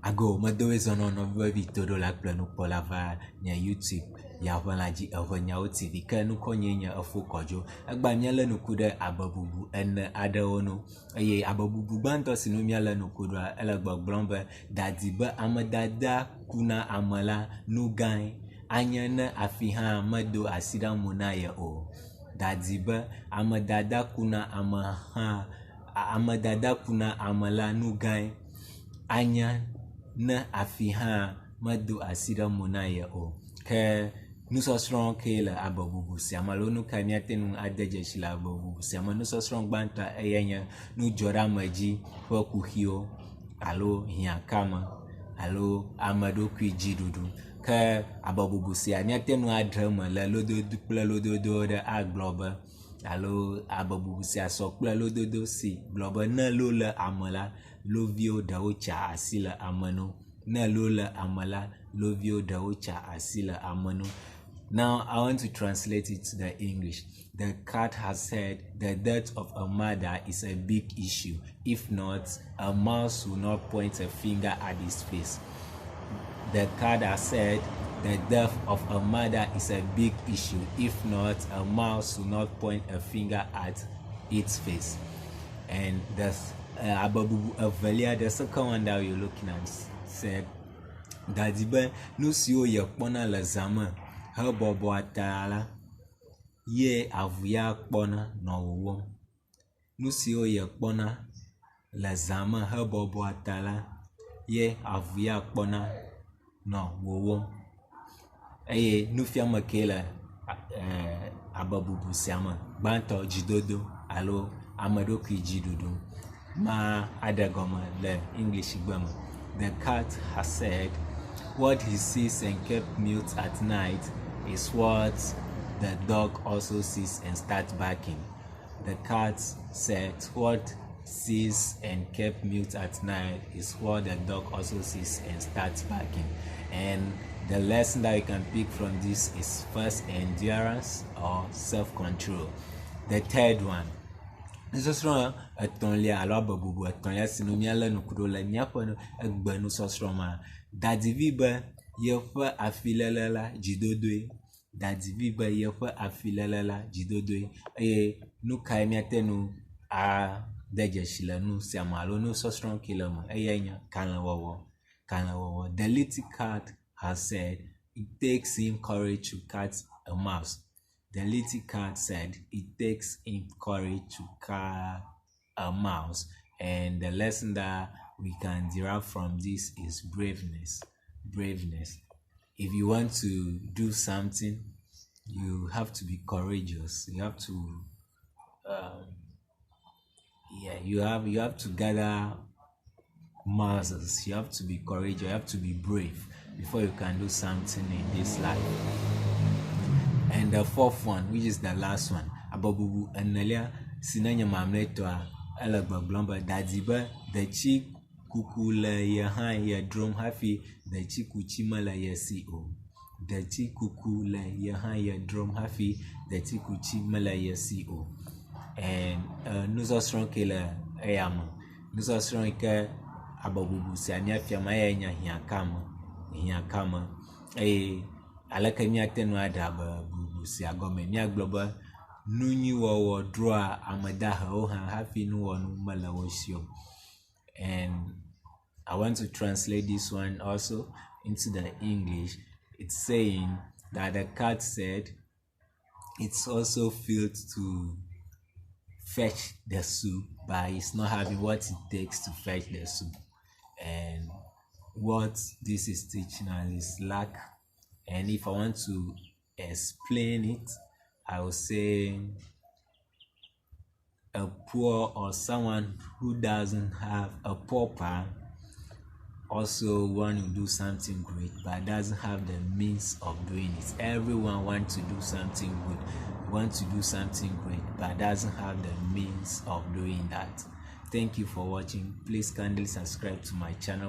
ago medowe zono no vevi todo la kple nukola va nye YouTube ya ʋela dzi eʋenyawo TV ke nukɔ nye efo kɔdzo egba míale nuku ɖe abebubu ene aɖewo no eye abebubu gbãtɔ si no míale nuku ɖoa ele gbɔgblɔm be dadi be amedada kuna ame la nu gãe anye ne afi hã medo asi ɖe mo na ye o. Dadi be amedada kuna ame la nu gãe anye ne afi hã medo asi ɖe mo na ye o. Ke nusɔsrɔ̃ ke le abebubu sia me alo nu ka míate ŋu ade dzesi le abebubu sia me. Nusɔsrɔ̃ gbãtɔ eye nye nudzɔɖeamedzi ƒe kuxiwo alo hiãkame alo ameɖokui dziɖuɖu. Ke abebubu sia míate ŋu adre me le lododo kple lododo ɖe agblɔ be alo abebubu sia sɔ kple lododo si gblɔ be ne lo le ame la loviwo ɖewo tsa asi le ame no. Ne lo le ame la loviwo ɖewo tsa asi le ame no. Now I want to translate it to the English. The cat has said the death of a mother is a big issue. If not, a mouse will not point a finger at his face. The cat has said the death of a mother is a big issue. If not, a mouse will not point a finger at its face. And the Abebubu Evelia, the second one that we're looking at, said Dadi be nu siwo ye kpɔna le zame hebɔbɔ ata la ye avuya kpɔna nɔ wowɔm. Nu siwo ye kpɔna le zame hebɔbɔ ata la ye avuya kpɔna nɔ wowɔm. Eye nufiame ke le abebubu sia me gbãtɔ dzidodo alo ameɖokui dziɖuɖu ma aɖe gɔme le English gbe me. The cat has said what he sees and kept mute at night is what the dog also sees and starts barking. The cat said what sees and kept mute at night is what the dog also sees and starts barking. And the lesson that you can pick from this is first endurance or self-control. The third one, nusɔsrɔ̃ etɔ̃lia alo abebubu etɔ̃lia si no míale nuku ɖo le míaƒe egbe nusɔsrɔ̃ ma. Dadivi be yeƒe afilele la dzidodoe. Dadivi be yeƒe afilele la dzidodoe. Eye nu kae míate ŋu ade dzesi le nu sia me alo nusɔsrɔ̃ ke le me eye nye kalẽwɔwɔ. The little cat has said it takes him courage to catch a mouse. The little cat said it takes him courage to catch a mouse. And the lesson that we can derive from this is braveness. If you want to do something, you have to be courageous. You have to you have to gather muscles. You have to be courageous. You have to be brave before you can do something in this life. And the fourth one, which is the last one, abebubu enelia sinenye mamletoa ele gbɔgblɔm be dadi be detsi kuku le ye hã ye drom hafi detsi kutsi mele ye si o. Detsi kuku le ye hã ye drom hafi detsi kutsi mele ye si o. And nusɔsrɔ̃ ke le eya me. Nusɔsrɔ̃ yi ke abebubu sia míafia ma ye nye hiãkame. Eye aleke míate ŋu aɖe abebubu sia gɔme míagblɔ be nu nyui wɔwɔ drɔa ame dahewo hã hafi nuwɔnu mele wo si o. And I want to translate this one also into the English. It's saying that the cat said it's also failed to fetch the soup, but it's not having what it takes to fetch the soup. And what this is teaching us is lack. And if I want to explain it, I will say a poor or someone who doesn't have a pauper also want to do something great but doesn't have the means of doing it. Everyone wants to do something good, wants to do something great but doesn't have the means of doing that. Thank you for watching. Please kindly subscribe to my channel